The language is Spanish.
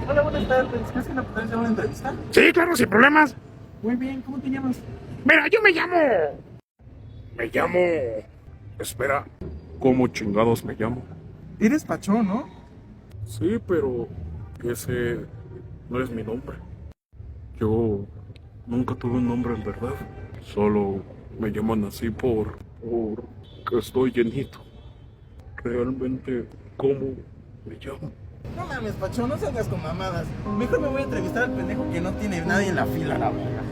Hola, buenas tardes. ¿Crees que me puedes hacer una entrevista? Sí, claro, sin problemas. Muy bien, ¿cómo te llamas? Mira, yo me llamo. Me llamo. Espera, ¿cómo chingados me llamo? Eres Pachón, ¿no? Sí, pero ese no es mi nombre. Yo nunca tuve un nombre en verdad. Solo me llaman así por que estoy llenito. Realmente, ¿cómo me llamo? No mames, Pachón, no salgas con mamadas. Mejor me voy a entrevistar al pendejo que no tiene nadie en la fila, la verga.